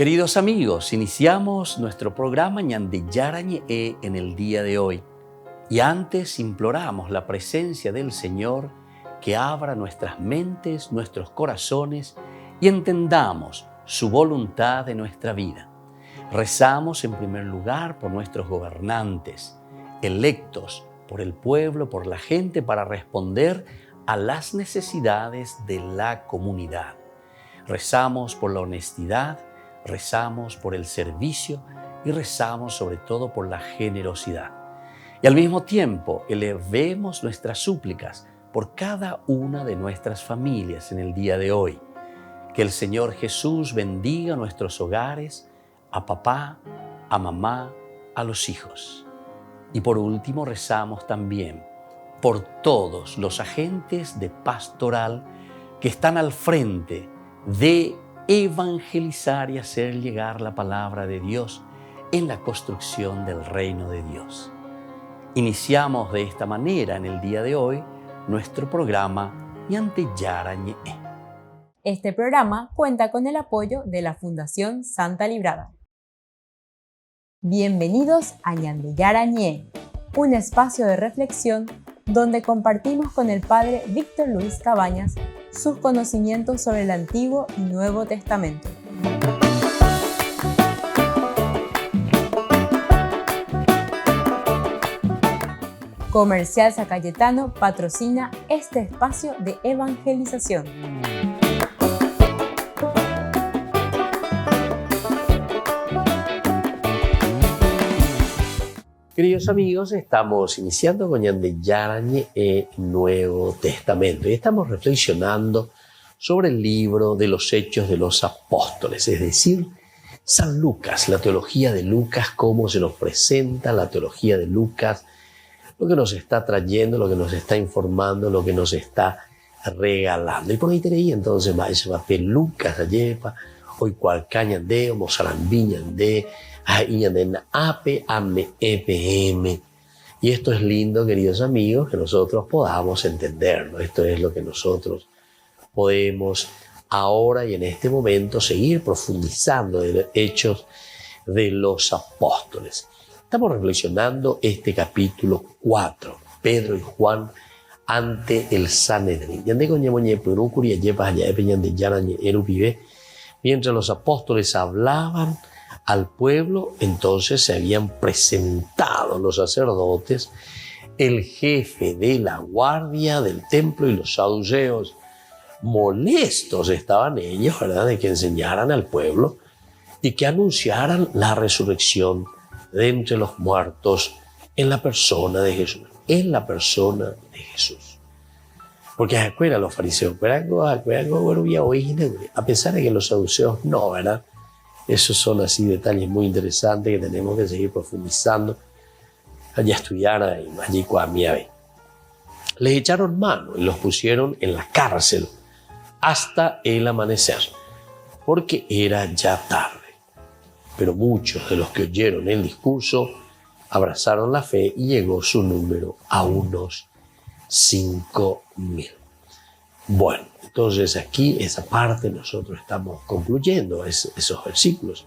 Queridos amigos, iniciamos nuestro programa Ñande Yarañe en el día de hoy. Y antes imploramos la presencia del Señor que abra nuestras mentes, nuestros corazones y entendamos su voluntad de nuestra vida. Rezamos en primer lugar por nuestros gobernantes, electos por el pueblo, por la gente, para responder a las necesidades de la comunidad. Rezamos por la honestidad, rezamos por el servicio y rezamos sobre todo por la generosidad. Y al mismo tiempo elevemos nuestras súplicas por cada una de nuestras familias en el día de hoy. Que el Señor Jesús bendiga nuestros hogares, a papá, a mamá, a los hijos. Y por último rezamos también por todos los agentes de pastoral que están al frente de evangelizar y hacer llegar la palabra de Dios en la construcción del reino de Dios. Iniciamos de esta manera en el día de hoy nuestro programa Ñande Yarañe. Este programa cuenta con el apoyo de la Fundación Santa Librada. Bienvenidos a Ñande Yarañe, un espacio de reflexión donde compartimos con el Padre Víctor Luis Cabañas sus conocimientos sobre el Antiguo y Nuevo Testamento. Comercial San Cayetano patrocina este espacio de evangelización. Queridos amigos, estamos iniciando con Ñande Yarañe Nuevo Testamento y estamos reflexionando sobre el libro de los Hechos de los Apóstoles, es decir, San Lucas, la teología de Lucas, cómo se nos presenta la teología de Lucas, lo que nos está trayendo, lo que nos está informando, lo que nos está regalando. Y por ahí tenéis entonces más Lucas ayepa, hoy cual cañande, mozarambiñande, ape ame epm. Y esto es lindo, queridos amigos, que nosotros podamos entenderlo. Esto es lo que nosotros podemos ahora y en este momento seguir profundizando en los Hechos de los Apóstoles. Estamos reflexionando este capítulo 4, Pedro y Juan ante el Sanedrín. Mientras los apóstoles hablaban al pueblo, entonces se habían presentado los sacerdotes, el jefe de la guardia del templo y los saduceos. Molestos estaban ellos, ¿verdad?, de que enseñaran al pueblo y que anunciaran la resurrección de entre los muertos en la persona de Jesús. En la persona de Jesús. Porque acuerdan los fariseos, a pesar de que los saduceos no, ¿verdad? Esos son así detalles muy interesantes que tenemos que seguir profundizando. Allá estudiar allí cuamiabe. Les echaron mano y los pusieron en la cárcel hasta el amanecer, porque era ya tarde. Pero muchos de los que oyeron el discurso abrazaron la fe y llegó su número a unos 5.000. Bueno, entonces aquí esa parte nosotros estamos concluyendo esos versículos.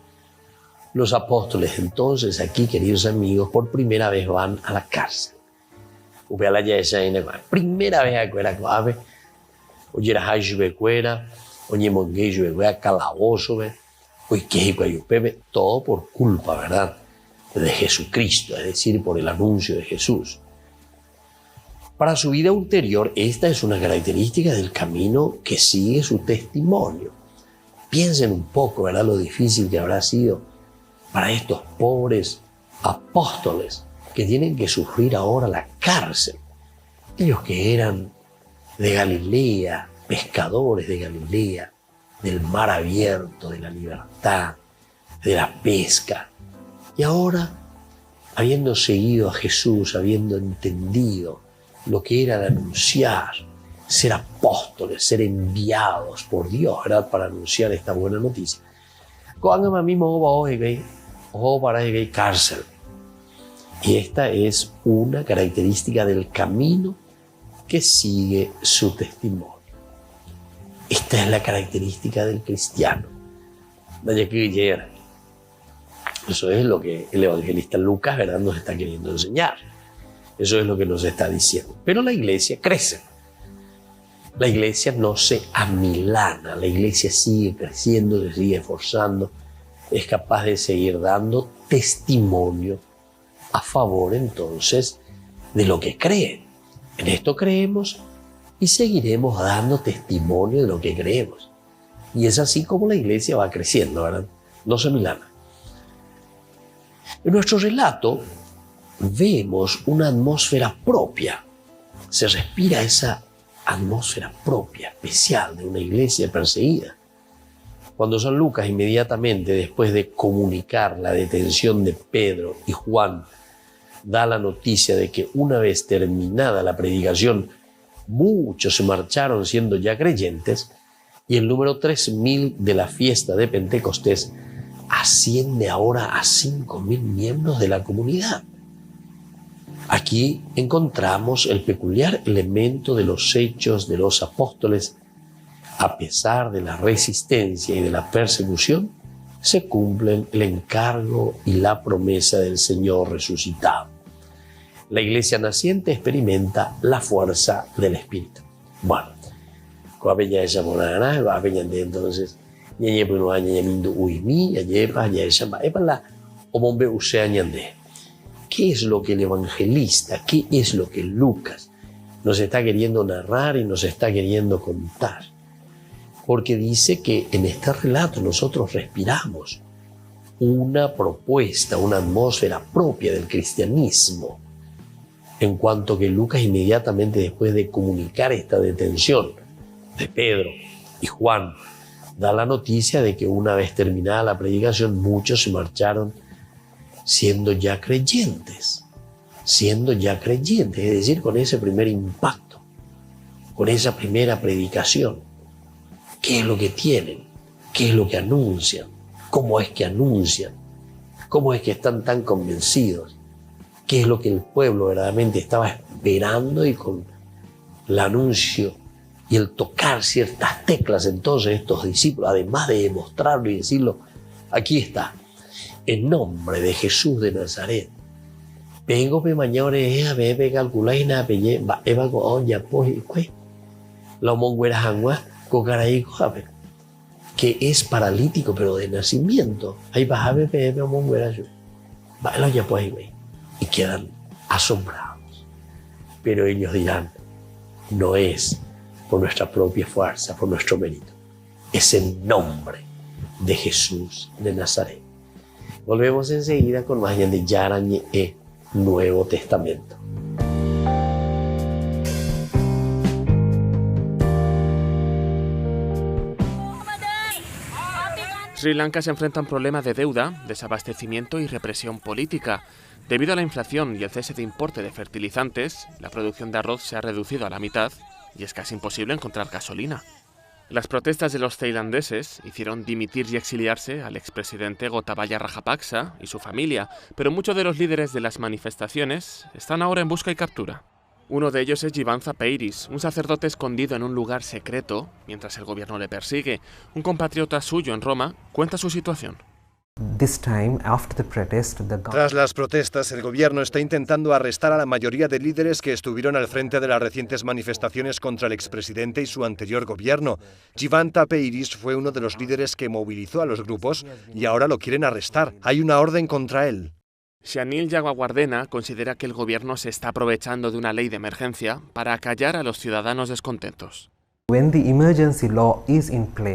Los apóstoles entonces aquí, queridos amigos, por primera vez van a la cárcel. Primera vez a cuera clave, oyera hayube cuera, oye mongueyo cuera calabozo, todo por culpa, ¿verdad?, de Jesucristo, es decir, por el anuncio de Jesús. Para su vida ulterior, esta es una característica del camino que sigue su testimonio. Piensen un poco, ¿verdad?, lo difícil que habrá sido para estos pobres apóstoles que tienen que sufrir ahora la cárcel. Ellos que eran de Galilea, pescadores de Galilea, del mar abierto, de la libertad, de la pesca. Y ahora, habiendo seguido a Jesús, habiendo entendido lo que era de anunciar, ser apóstoles, ser enviados por Dios, ¿verdad?, para anunciar esta buena noticia. Cárcel. Y esta es una característica del camino que sigue su testimonio. Esta es la característica del cristiano. Eso es lo que el evangelista Lucas, ¿verdad?, nos está queriendo enseñar. Eso es lo que nos está diciendo. Pero la iglesia crece. La iglesia no se amilana. La iglesia sigue creciendo, se sigue esforzando. Es capaz de seguir dando testimonio a favor, entonces, de lo que creen. En esto creemos y seguiremos dando testimonio de lo que creemos. Y es así como la iglesia va creciendo, ¿verdad? No se amilana. En nuestro relato vemos una atmósfera propia. Se respira esa atmósfera propia, especial, de una iglesia perseguida. Cuando San Lucas, inmediatamente después de comunicar la detención de Pedro y Juan, da la noticia de que una vez terminada la predicación, muchos se marcharon siendo ya creyentes, y el número 3.000 de la fiesta de Pentecostés asciende ahora a 5.000 miembros de la comunidad. Aquí encontramos el peculiar elemento de los hechos de los apóstoles. A pesar de la resistencia y de la persecución, se cumplen el encargo y la promesa del Señor resucitado. La iglesia naciente experimenta la fuerza del Espíritu. Bueno, entonces, ¿qué es lo que el evangelista, qué es lo que Lucas nos está queriendo narrar y nos está queriendo contar? Porque dice que en este relato nosotros respiramos una propuesta, una atmósfera propia del cristianismo, en cuanto que Lucas, inmediatamente después de comunicar esta detención de Pedro y Juan, da la noticia de que una vez terminada la predicación, muchos se marcharon siendo ya creyentes, es decir, con ese primer impacto, con esa primera predicación. ¿Qué es lo que tienen? ¿Qué es lo que anuncian? ¿Cómo es que anuncian? ¿Cómo es que están tan convencidos? ¿Qué es lo que el pueblo verdaderamente estaba esperando? Y con el anuncio y el tocar ciertas teclas, entonces estos discípulos, además de demostrarlo y decirlo, aquí está, en nombre de Jesús de Nazaret. Vengo pe mañores a bebe calculáis na pe va eva ko ya pues la monguera hangua cocaray que es paralítico pero de nacimiento. Ahí va a bebe monguera yo. Va lo ya pues y quedan asombrados. Pero ellos dirán, no es por nuestra propia fuerza, por nuestro mérito. Es en nombre de Jesús de Nazaret. Volvemos enseguida con más de Yarañe e Nuevo Testamento. Sri Lanka se enfrenta a un problema de deuda, desabastecimiento y represión política. Debido a la inflación y el cese de importe de fertilizantes, la producción de arroz se ha reducido a la mitad y es casi imposible encontrar gasolina. Las protestas de los tailandeses hicieron dimitir y exiliarse al expresidente Gotabaya Rajapaksa y su familia, pero muchos de los líderes de las manifestaciones están ahora en busca y captura. Uno de ellos es Jivantha Peiris, un sacerdote escondido en un lugar secreto mientras el gobierno le persigue. Un compatriota suyo en Roma cuenta su situación. Tras las protestas, el gobierno está intentando arrestar a la mayoría de líderes que estuvieron al frente de las recientes manifestaciones contra el expresidente y su anterior gobierno. Jivantha Peiris fue uno de los líderes que movilizó a los grupos y ahora lo quieren arrestar. Hay una orden contra él. Shanil Yagwardena considera que el gobierno se está aprovechando de una ley de emergencia para acallar a los ciudadanos descontentos.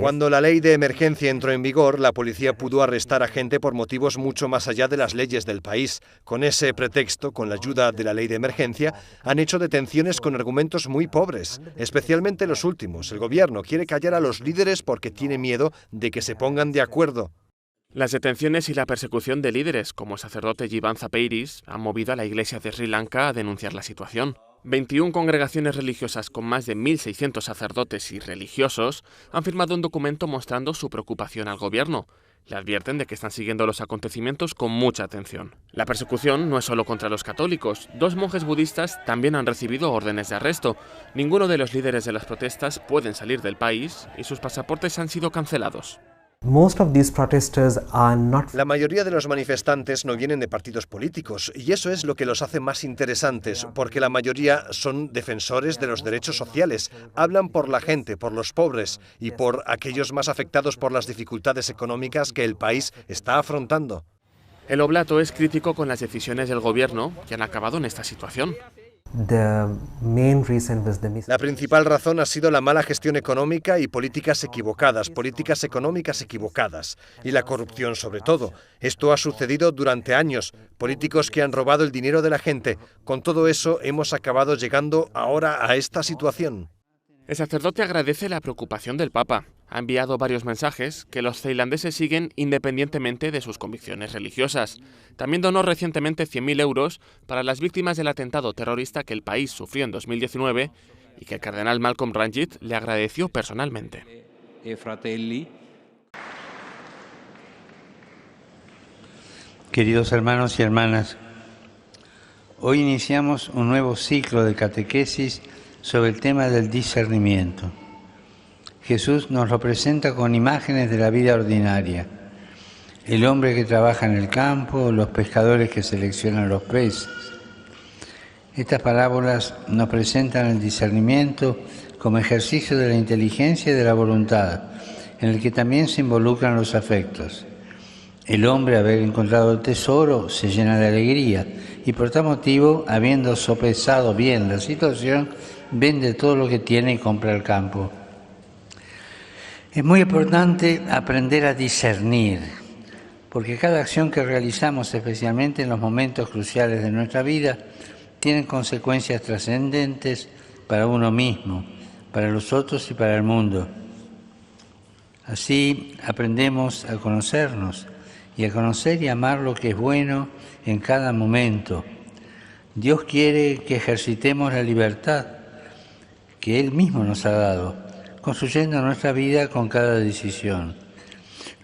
Cuando la ley de emergencia entró en vigor, la policía pudo arrestar a gente por motivos mucho más allá de las leyes del país. Con ese pretexto, con la ayuda de la ley de emergencia, han hecho detenciones con argumentos muy pobres, especialmente los últimos. El gobierno quiere callar a los líderes porque tiene miedo de que se pongan de acuerdo. Las detenciones y la persecución de líderes como el sacerdote Jivantha Peiris han movido a la iglesia de Sri Lanka a denunciar la situación. 21 congregaciones religiosas con más de 1.600 sacerdotes y religiosos han firmado un documento mostrando su preocupación al gobierno. Le advierten de que están siguiendo los acontecimientos con mucha atención. La persecución no es solo contra los católicos. 2 monjes budistas también han recibido órdenes de arresto. Ninguno de los líderes de las protestas pueden salir del país y sus pasaportes han sido cancelados. Most of these protesters are not. La mayoría de los manifestantes no vienen de partidos políticos y eso es lo que los hace más interesantes, porque la mayoría son defensores de los derechos sociales, hablan por la gente, por los pobres y por aquellos más afectados por las dificultades económicas que el país está afrontando. El Oblato es crítico con las decisiones del gobierno que han acabado en esta situación. La principal razón ha sido la mala gestión económica y políticas económicas equivocadas, y la corrupción sobre todo. Esto ha sucedido durante años, políticos que han robado el dinero de la gente. Con todo eso hemos acabado llegando ahora a esta situación. El sacerdote agradece la preocupación del Papa. Ha enviado varios mensajes que los tailandeses siguen independientemente de sus convicciones religiosas. También donó recientemente 100.000 euros para las víctimas del atentado terrorista que el país sufrió en 2019 y que el cardenal Malcolm Ranjit le agradeció personalmente. Queridos hermanos y hermanas, hoy iniciamos un nuevo ciclo de catequesis sobre el tema del discernimiento. Jesús nos lo presenta con imágenes de la vida ordinaria. El hombre que trabaja en el campo, los pescadores que seleccionan los peces. Estas parábolas nos presentan el discernimiento como ejercicio de la inteligencia y de la voluntad, en el que también se involucran los afectos. El hombre, al haber encontrado el tesoro, se llena de alegría y por tal motivo, habiendo sopesado bien la situación, vende todo lo que tiene y compra el campo. Es muy importante aprender a discernir, porque cada acción que realizamos, especialmente en los momentos cruciales de nuestra vida, tiene consecuencias trascendentes para uno mismo, para los otros y para el mundo. Así aprendemos a conocernos y a conocer y amar lo que es bueno en cada momento. Dios quiere que ejercitemos la libertad que Él mismo nos ha dado, construyendo nuestra vida con cada decisión,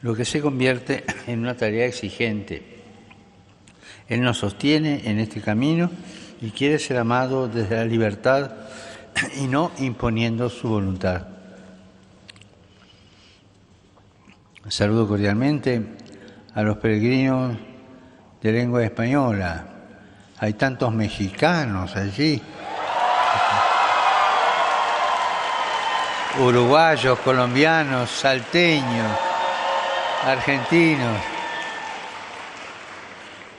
lo que se convierte en una tarea exigente. Él nos sostiene en este camino y quiere ser amado desde la libertad y no imponiendo su voluntad. Saludo cordialmente a los peregrinos de lengua española. Hay tantos mexicanos allí. Uruguayos, colombianos, salteños, argentinos.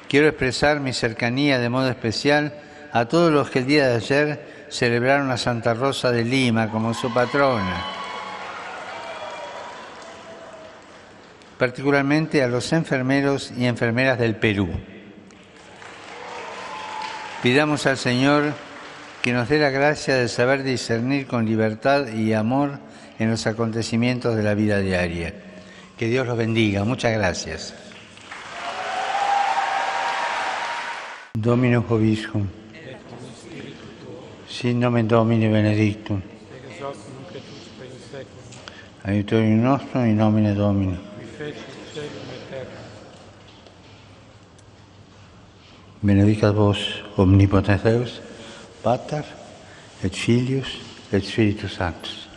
Quiero expresar mi cercanía de modo especial a todos los que el día de ayer celebraron a Santa Rosa de Lima como su patrona. Particularmente a los enfermeros y enfermeras del Perú. Pidamos al Señor que nos dé la gracia de saber discernir con libertad y amor en los acontecimientos de la vida diaria. Que Dios los bendiga. Muchas gracias. Dominus vobiscum. Sin nomen Domini benedictum. Aiutorium nostrum in nomine Domini. Benedicat vos omnipotens Deus, Pater, et Filius, et Spiritus Sanctus.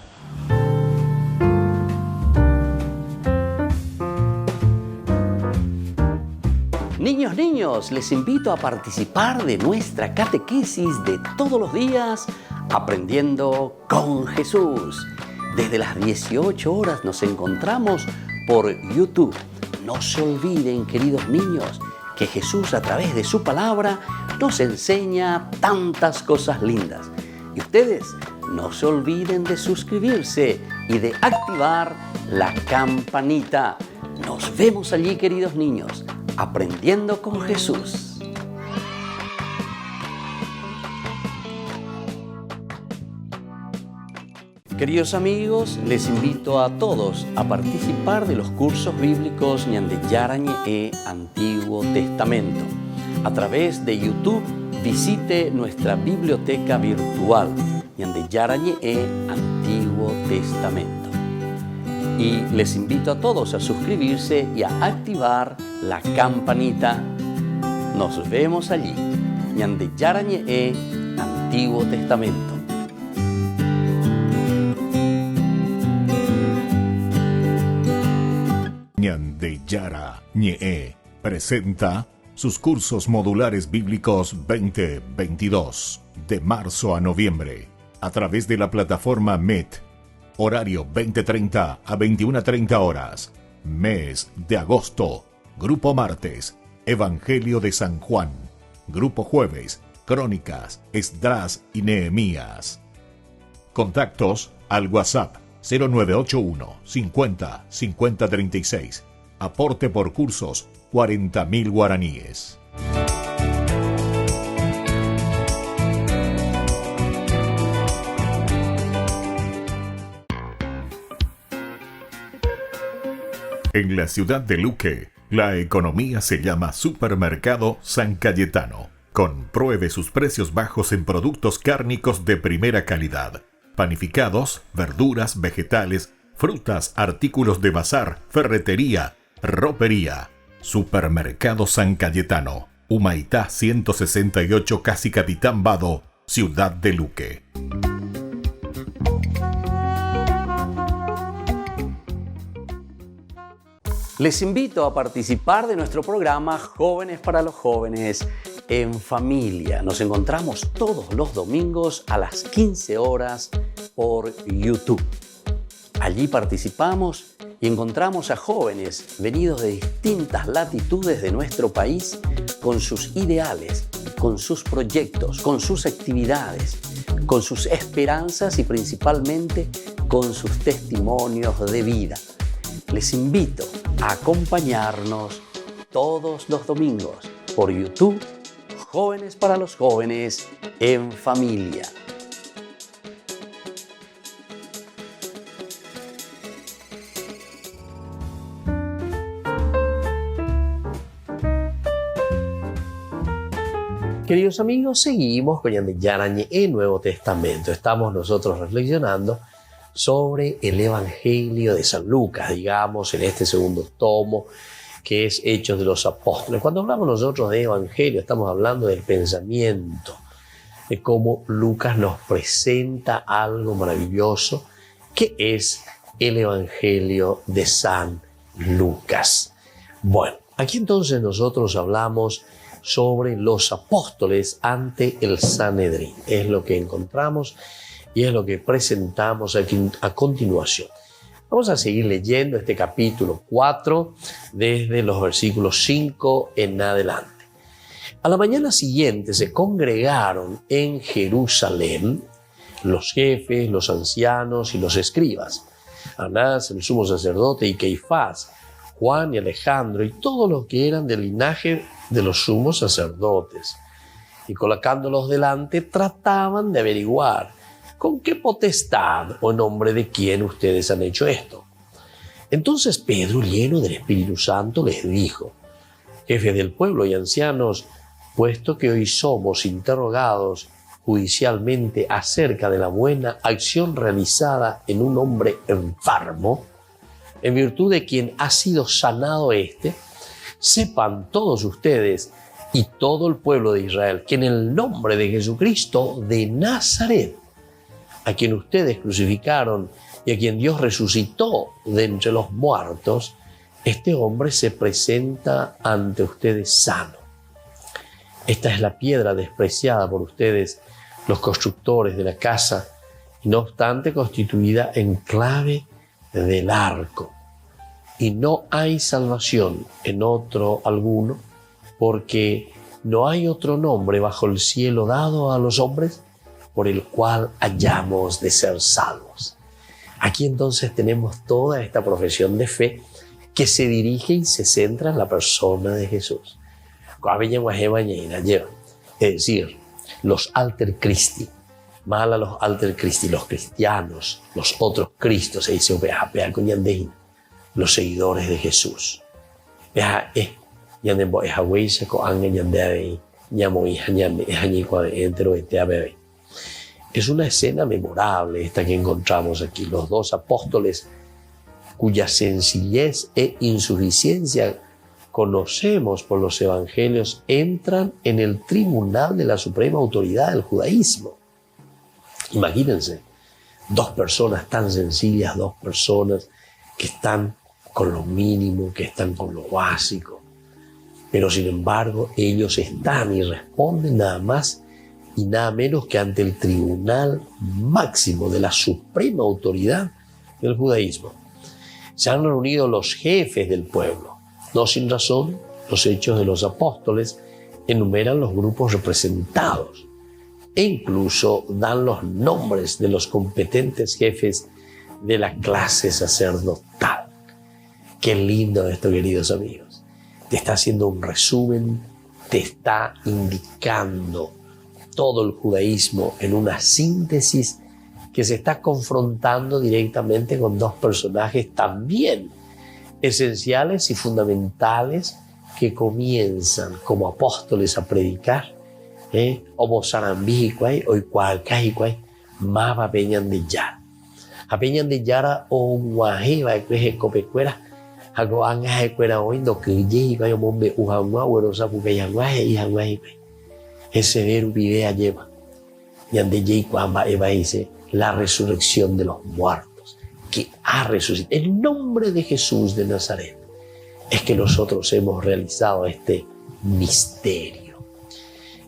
Niños, les invito a participar de nuestra catequesis de todos los días, Aprendiendo con Jesús. Desde las 18 horas nos encontramos por YouTube. No se olviden, queridos niños, que Jesús a través de su palabra nos enseña tantas cosas lindas. Y ustedes no se olviden de suscribirse y de activar la campanita. Nos vemos allí, queridos niños, aprendiendo con Jesús. Queridos amigos, les invito a todos a participar de los cursos bíblicos Ñande Yarañe e Antiguo Testamento. A través de YouTube, visite nuestra biblioteca virtual Ñande Yarañe e Antiguo Testamento. Y les invito a todos a suscribirse y a activar la campanita. Nos vemos allí. Ñande Yarañe e Antiguo Testamento. Ñandeyara presenta sus cursos modulares bíblicos 2022 de marzo a noviembre a través de la plataforma Meet. Horario 20:30 a 21:30 horas. Mes de agosto. Grupo martes, Evangelio de San Juan. Grupo jueves, Crónicas, Esdras y Nehemías. Contactos al WhatsApp 0981 50 50 36. Aporte por cursos 40.000 guaraníes. En la ciudad de Luque, la economía se llama Supermercado San Cayetano. Compruebe sus precios bajos en productos cárnicos de primera calidad. Panificados, verduras, vegetales, frutas, artículos de bazar, ferretería, ropería. Supermercado San Cayetano, Humaitá 168, Casi Capitán Vado, ciudad de Luque. Les invito a participar de nuestro programa Jóvenes para los Jóvenes en Familia. Nos encontramos todos los domingos a las 15 horas por YouTube. Allí participamos y encontramos a jóvenes venidos de distintas latitudes de nuestro país con sus ideales, con sus proyectos, con sus actividades, con sus esperanzas y principalmente con sus testimonios de vida. Les invito a acompañarnos todos los domingos por YouTube, Jóvenes para los Jóvenes en Familia. Queridos amigos, seguimos con Ñandeyara el Nuevo Testamento. Estamos nosotros reflexionando sobre el Evangelio de San Lucas, digamos, en este segundo tomo, que es Hechos de los Apóstoles. Cuando hablamos nosotros de Evangelio, estamos hablando del pensamiento, de cómo Lucas nos presenta algo maravilloso, que es el Evangelio de San Lucas. Bueno, aquí entonces nosotros hablamos sobre los apóstoles ante el Sanedrín. Es lo que encontramos y es lo que presentamos aquí a continuación. Vamos a seguir leyendo este capítulo 4 desde los versículos 5 en adelante. A la mañana siguiente se congregaron en Jerusalén los jefes, los ancianos y los escribas, Anás, el sumo sacerdote, y Caifás, Juan y Alejandro, y todos los que eran del linaje de los sumos sacerdotes. Y colocándolos delante, trataban de averiguar con qué potestad o nombre de quién ustedes han hecho esto. Entonces Pedro, lleno del Espíritu Santo, les dijo: jefes del pueblo y ancianos, puesto que hoy somos interrogados judicialmente acerca de la buena acción realizada en un hombre enfermo, en virtud de quien ha sido sanado sepan todos ustedes y todo el pueblo de Israel que en el nombre de Jesucristo de Nazaret, a quien ustedes crucificaron y a quien Dios resucitó de entre los muertos, este hombre se presenta ante ustedes sano. Esta es la piedra despreciada por ustedes, los constructores de la casa, y no obstante constituida en clave del arco. Y no hay salvación en otro alguno, porque no hay otro nombre bajo el cielo dado a los hombres por el cual hayamos de ser salvos. Aquí entonces tenemos toda esta profesión de fe que se dirige y se centra en la persona de Jesús. Es decir, los alter Christi, mal a los alter Christi, los cristianos, los otros Cristos, los seguidores de Jesús. Es una escena memorable esta que encontramos aquí. Los dos apóstoles, cuya sencillez e insuficiencia conocemos por los evangelios, entran en el tribunal de la suprema autoridad del judaísmo. Imagínense, dos personas tan sencillas, dos personas que están con lo mínimo, que están con lo básico. Pero sin embargo, ellos están y responden nada más y nada menos que ante el tribunal máximo de la suprema autoridad del judaísmo. Se han reunido los jefes del pueblo. No sin razón, los Hechos de los Apóstoles enumeran los grupos representados e incluso dan los nombres de los competentes jefes de la clase sacerdotal. Qué lindo esto, queridos amigos. Te está haciendo un resumen, te está indicando todo el judaísmo en una síntesis que se está confrontando directamente con dos personajes también esenciales y fundamentales que comienzan como apóstoles a predicar. Omo Sarambi, hoy cualcay, mava peñan de yara. A peñan de yara o guajiba, que copecuera. Algo anga cuera hoy no que llegue y mombe uhamwa o sabu que yanguaje y yanguaje. Ese ver video lleva. Y ande llegue cuamba eva dice la resurrección de los muertos que ha resucitado. En nombre de Jesús de Nazaret es que nosotros hemos realizado este misterio.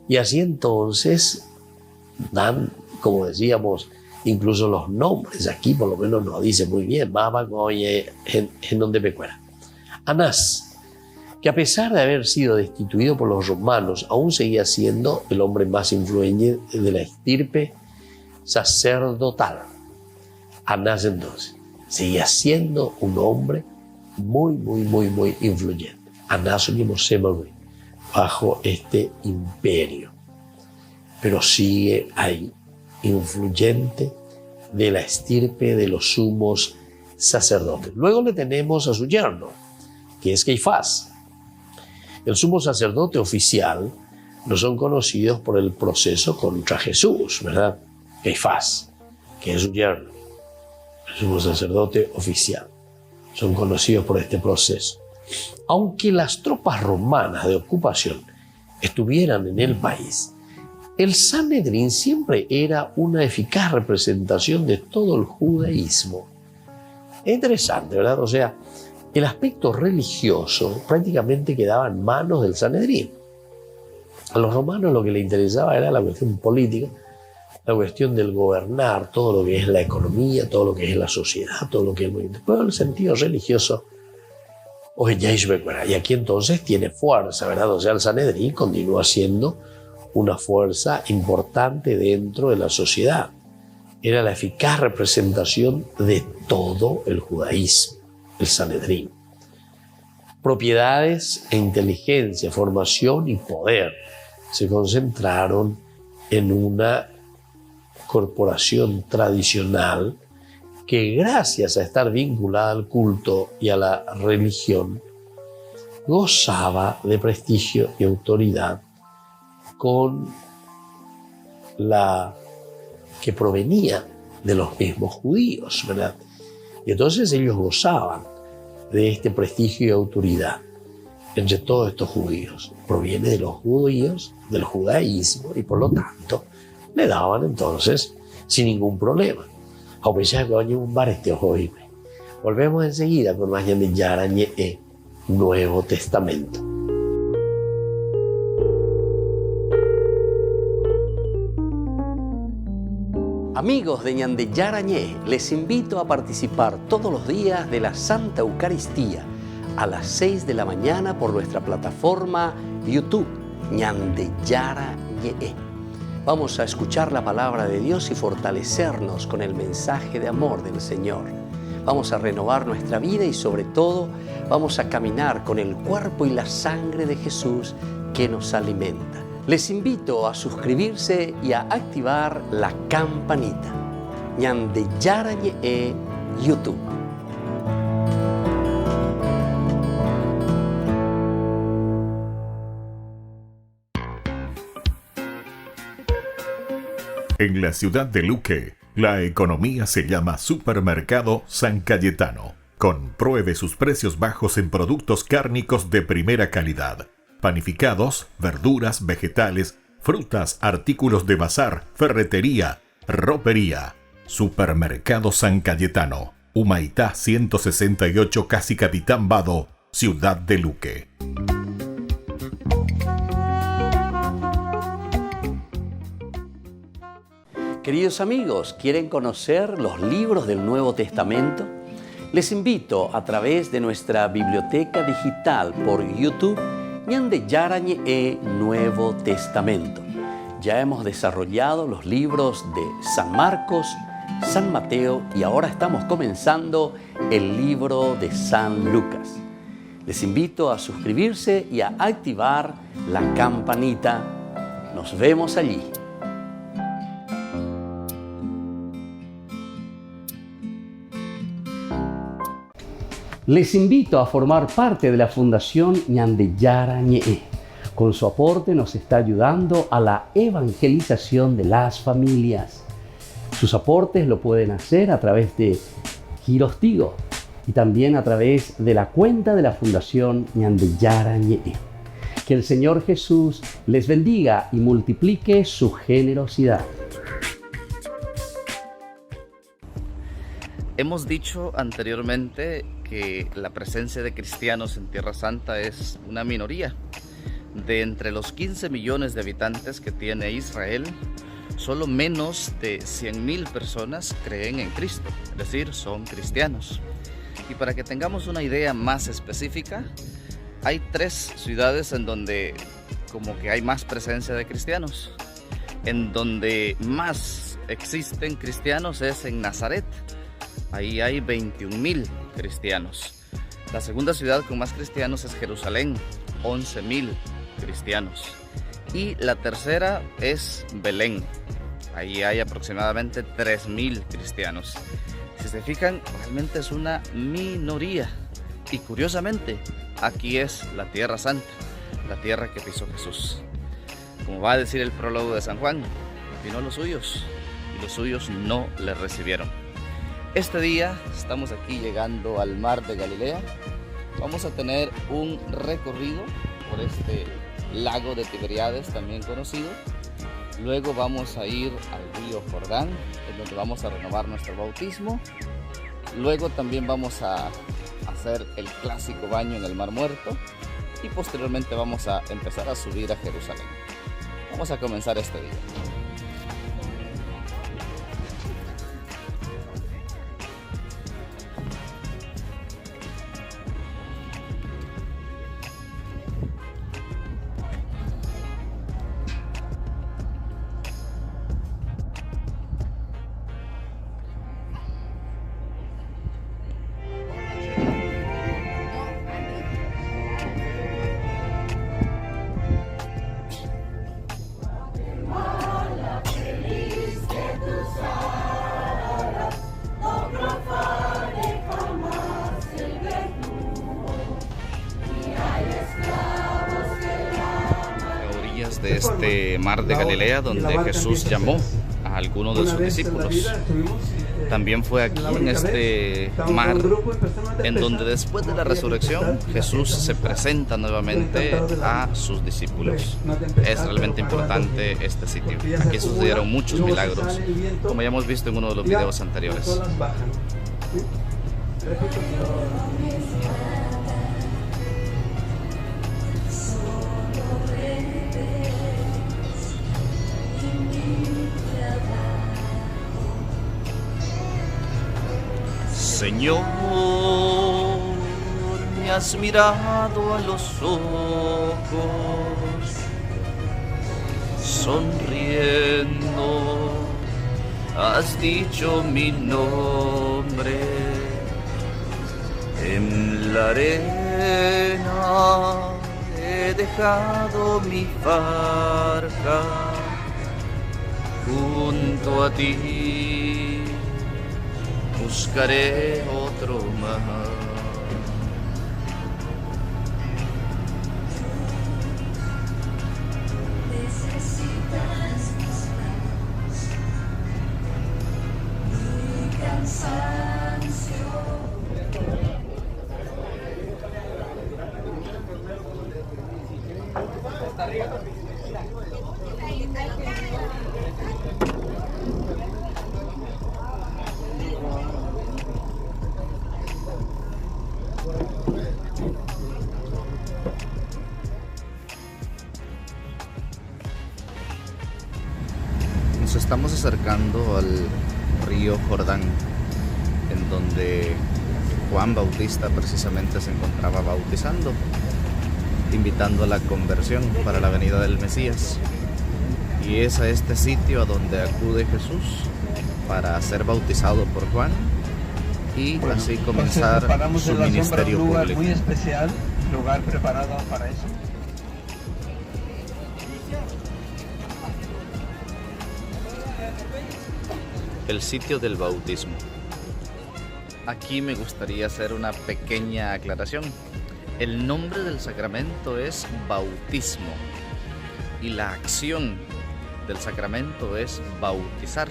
Y así entonces dan, como decíamos, incluso los nombres. Aquí por lo menos nos dice muy bien, en donde me cuera. Anás, que a pesar de haber sido destituido por los romanos, aún seguía siendo el hombre más influyente de la estirpe sacerdotal. Anás entonces seguía siendo un hombre muy influyente. Anás bajo este imperio. Pero sigue ahí, influyente de la estirpe de los sumos sacerdotes. Luego le tenemos a su yerno, que es Caifás. El sumo sacerdote oficial no son conocidos por el proceso contra Jesús, ¿verdad? Caifás, que es su yerno, el sumo sacerdote oficial. Son conocidos por este proceso. Aunque las tropas romanas de ocupación estuvieran en el país, el Sanedrín siempre era una eficaz representación de todo el judaísmo. Es interesante, ¿verdad? O sea, el aspecto religioso prácticamente quedaba en manos del Sanedrín. A los romanos lo que les interesaba era la cuestión política, la cuestión del gobernar, todo lo que es la economía, todo lo que es la sociedad, todo lo que es el movimiento. Pero el sentido religioso, y aquí entonces tiene fuerza, ¿verdad? O sea, el Sanedrín continúa siendo una fuerza importante dentro de la sociedad. Era la eficaz representación de todo el judaísmo, el Sanedrín. Propiedades e inteligencia, formación y poder se concentraron en una corporación tradicional que, gracias a estar vinculada al culto y a la religión, gozaba de prestigio y autoridad con la que provenía de los mismos judíos, ¿verdad? Y entonces ellos gozaban de este prestigio y autoridad entre todos estos judíos. Proviene de los judíos, del judaísmo, y por lo tanto le daban entonces sin ningún problema. Volvemos enseguida con más de Yarañe Nuevo Testamento. Amigos de Ñande Yarañé, les invito a participar todos los días de la Santa Eucaristía a las 6 de la mañana por nuestra plataforma YouTube Ñande Yarañé. Vamos a escuchar la palabra de Dios y fortalecernos con el mensaje de amor del Señor. Vamos a renovar nuestra vida y sobre todo vamos a caminar con el cuerpo y la sangre de Jesús que nos alimenta. Les invito a suscribirse y a activar la campanita. Ñande Yarañé YouTube. En la ciudad de Luque, la economía se llama Supermercado San Cayetano. Compruebe sus precios bajos en productos cárnicos de primera calidad. Panificados, verduras, vegetales, frutas, artículos de bazar, ferretería, ropería. Supermercado San Cayetano. Humaitá 168, Casi Capitán Vado, Ciudad de Luque. Queridos amigos, ¿quieren conocer los libros del Nuevo Testamento? Les invito a través de nuestra biblioteca digital por YouTube, Ñande Yarañe e Nuevo Testamento. Ya hemos desarrollado los libros de San Marcos, San Mateo y ahora estamos comenzando el libro de San Lucas. Les invito a suscribirse y a activar la campanita. Nos vemos allí. Les invito a formar parte de la Fundación Ñande Yarañe. Con su aporte nos está ayudando a la evangelización de las familias. Sus aportes lo pueden hacer a través de Giros Tigo y también a través de la cuenta de la Fundación Ñande Yarañe. Que el Señor Jesús les bendiga y multiplique su generosidad. Hemos dicho anteriormente que la presencia de cristianos en Tierra Santa es una minoría. De entre los 15 millones de habitantes que tiene Israel, solo menos de 100.000 personas creen en Cristo, es decir, son cristianos. Y para que tengamos una idea más específica, hay 3 ciudades en donde como que hay más presencia de cristianos. En donde más existen cristianos es en Nazaret. Ahí hay 21.000 cristianos. La segunda ciudad con más cristianos es Jerusalén, 11.000 cristianos. Y la tercera es Belén. Ahí hay aproximadamente 3.000 cristianos. Si se fijan, realmente es una minoría. Y curiosamente, aquí es la Tierra Santa, la tierra que pisó Jesús. Como va a decir el prólogo de San Juan, vino a los suyos y los suyos no le recibieron. Este día estamos aquí llegando al mar de Galilea. Vamos a tener un recorrido por este lago de Tiberíades, también conocido. Luego vamos a ir al río Jordán, en donde vamos a renovar nuestro bautismo. Luego también vamos a hacer el clásico baño en el Mar Muerto. Y posteriormente vamos a empezar a subir a Jerusalén. Vamos a comenzar este día. De este mar de Galilea donde Jesús llamó a algunos de sus discípulos. También fue aquí en este mar en donde después de la resurrección Jesús se presenta nuevamente a sus discípulos. Es realmente importante este sitio. Aquí sucedieron muchos milagros, como ya hemos visto en uno de los videos anteriores. Señor, me has mirado a los ojos, sonriendo, has dicho mi nombre. En la arena he dejado mi barca, junto a ti buscaré otro mar. Necesitas mis manos, mi cansancio. Nos estamos acercando al río Jordán, en donde Juan Bautista precisamente se encontraba bautizando, invitando a la conversión para la venida del Mesías. Y es a este sitio a donde acude Jesús para ser bautizado por Juan y así comenzar su ministerio público. Un lugar muy especial, lugar preparado para eso. El sitio del bautismo. Aquí me gustaría hacer una pequeña aclaración. El nombre del sacramento es bautismo y la acción del sacramento es bautizar.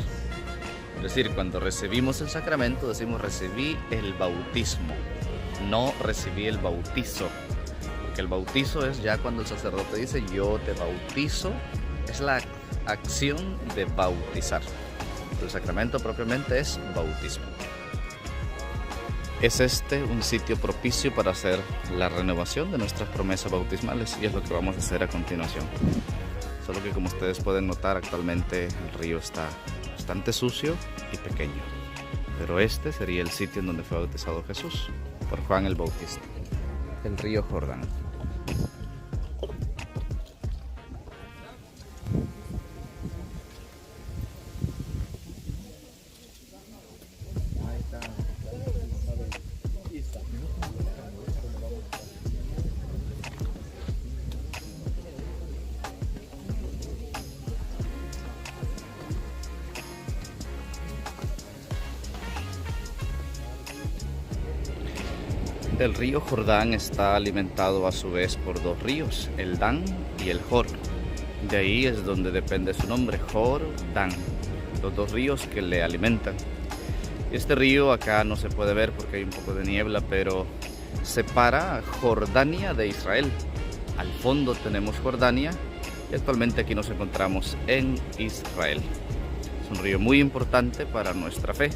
Es decir, cuando recibimos el sacramento decimos recibí el bautismo, no recibí el bautizo. Porque el bautizo es ya cuando el sacerdote dice yo te bautizo, es la acción de bautizar. El sacramento propiamente es bautismo. Es este un sitio propicio para hacer la renovación de nuestras promesas bautismales y es lo que vamos a hacer a continuación. Solo que como ustedes pueden notar actualmente el río está bastante sucio y pequeño. Pero este sería el sitio en donde fue bautizado Jesús por Juan el Bautista, el río Jordán. El río Jordán está alimentado a su vez por dos ríos, el Dan y el Jor. De ahí es donde depende su nombre, Jordán, los dos ríos que le alimentan. Este río acá no se puede ver porque hay un poco de niebla, pero separa a Jordania de Israel. Al fondo tenemos Jordania y actualmente aquí nos encontramos en Israel. Es un río muy importante para nuestra fe,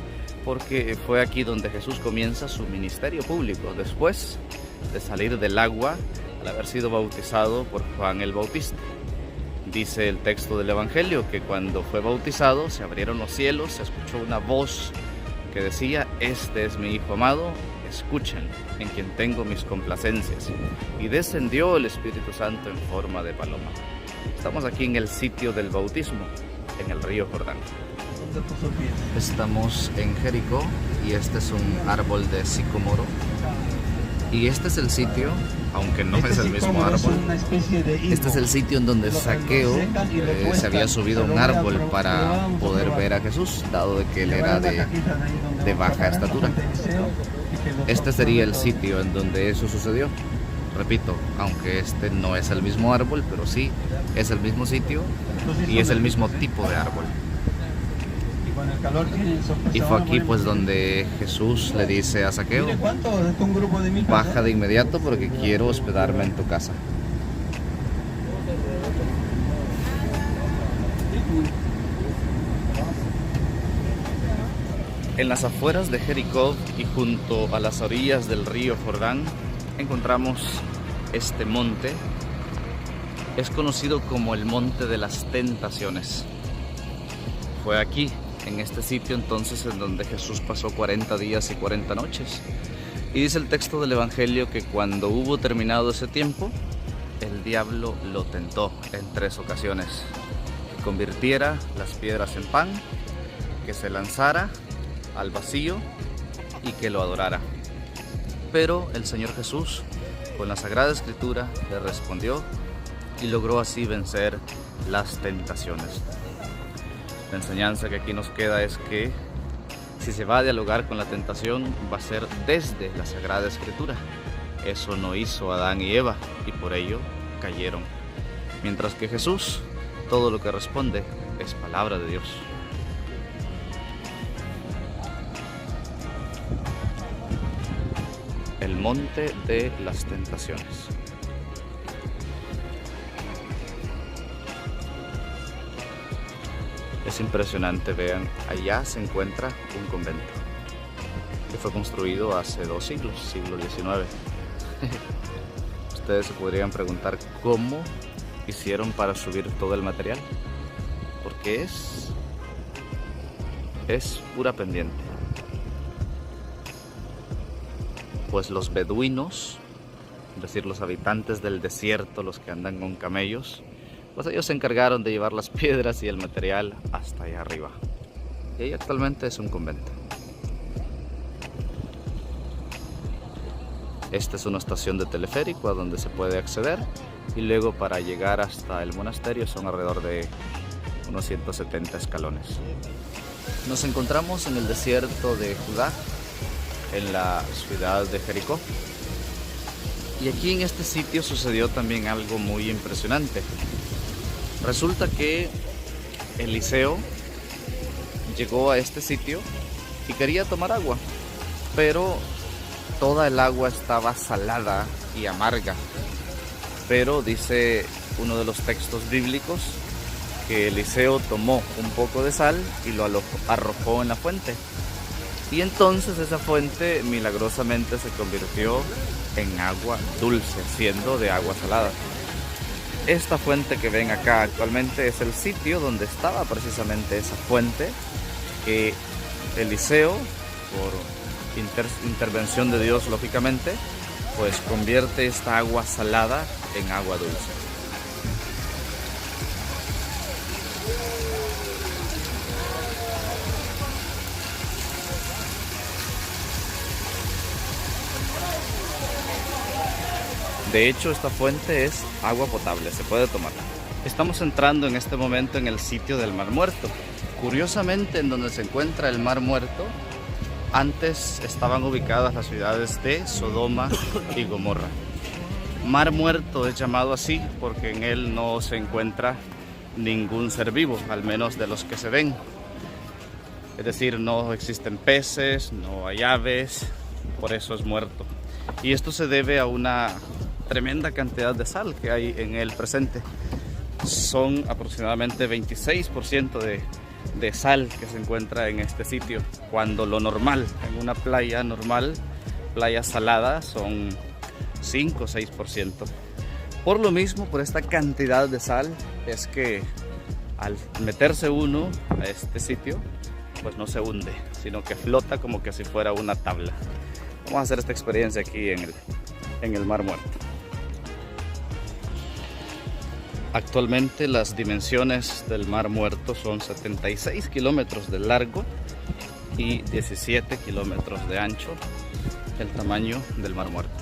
porque fue aquí donde Jesús comienza su ministerio público, después de salir del agua al haber sido bautizado por Juan el Bautista. Dice el texto del Evangelio que cuando fue bautizado se abrieron los cielos, se escuchó una voz que decía, este es mi Hijo amado, escuchen, en quien tengo mis complacencias. Y descendió el Espíritu Santo en forma de paloma. Estamos aquí en el sitio del bautismo, en el río Jordán. Estamos en Jericó y este es un árbol de sicómoro y este es el sitio, aunque no es el mismo árbol, este es el sitio en donde Zaqueo se había subido a un árbol para poder ver a Jesús, dado de que él era de baja estatura. Este sería el sitio en donde eso sucedió. Repito, aunque este no es el mismo árbol, pero sí es el mismo sitio y es el mismo tipo de árbol. Y fue aquí pues donde Jesús le dice a Zaqueo, baja de inmediato porque quiero hospedarme en tu casa. En las afueras de Jericó y junto a las orillas del río Jordán encontramos este monte. Es conocido como el Monte de las Tentaciones. Fue aquí, en este sitio entonces, en donde Jesús pasó 40 días y 40 noches. Y dice el texto del Evangelio que cuando hubo terminado ese tiempo, el diablo lo tentó en 3 ocasiones. Que convirtiera las piedras en pan, que se lanzara al vacío y que lo adorara. Pero el Señor Jesús, con la Sagrada Escritura, le respondió y logró así vencer las tentaciones. La enseñanza que aquí nos queda es que si se va a dialogar con la tentación, va a ser desde la Sagrada Escritura. Eso no hizo Adán y Eva y por ello cayeron. Mientras que Jesús, todo lo que responde es palabra de Dios. El monte de las tentaciones. Es impresionante, vean, allá se encuentra un convento que fue construido hace 2 siglos, siglo XIX. Ustedes se podrían preguntar cómo hicieron para subir todo el material, porque es es pura pendiente. Pues los beduinos, es decir, los habitantes del desierto, los que andan con camellos, pues ellos se encargaron de llevar las piedras y el material hasta allá arriba. Y ahí actualmente es un convento. Esta es una estación de teleférico a donde se puede acceder, y luego para llegar hasta el monasterio son alrededor de unos 170 escalones. Nos encontramos en el desierto de Judá, en la ciudad de Jericó. Y aquí en este sitio sucedió también algo muy impresionante. Resulta que Eliseo llegó a este sitio y quería tomar agua, pero toda el agua estaba salada y amarga. Pero dice uno de los textos bíblicos que Eliseo tomó un poco de sal y lo arrojó en la fuente. Y entonces esa fuente milagrosamente se convirtió en agua dulce, siendo de agua salada. Esta fuente que ven acá actualmente es el sitio donde estaba precisamente esa fuente que Eliseo, por intervención de Dios lógicamente, pues convierte esta agua salada en agua dulce. De hecho, esta fuente es agua potable, se puede tomarla. Estamos entrando en este momento en el sitio del Mar Muerto. Curiosamente, en donde se encuentra el Mar Muerto, antes estaban ubicadas las ciudades de Sodoma y Gomorra. Mar Muerto es llamado así porque en él no se encuentra ningún ser vivo, al menos de los que se ven. Es decir, no existen peces, no hay aves, por eso es muerto. Y esto se debe a una tremenda cantidad de sal que hay en el presente. Son aproximadamente 26% de sal que se encuentra en este sitio, cuando lo normal, en una playa normal, playa salada, son 5 o 6%. Por lo mismo, por esta cantidad de sal, es que al meterse uno a este sitio, pues no se hunde, sino que flota como que si fuera una tabla. Vamos a hacer esta experiencia aquí en el Mar Muerto. Actualmente las dimensiones del Mar Muerto son 76 kilómetros de largo y 17 kilómetros de ancho, el tamaño del Mar Muerto.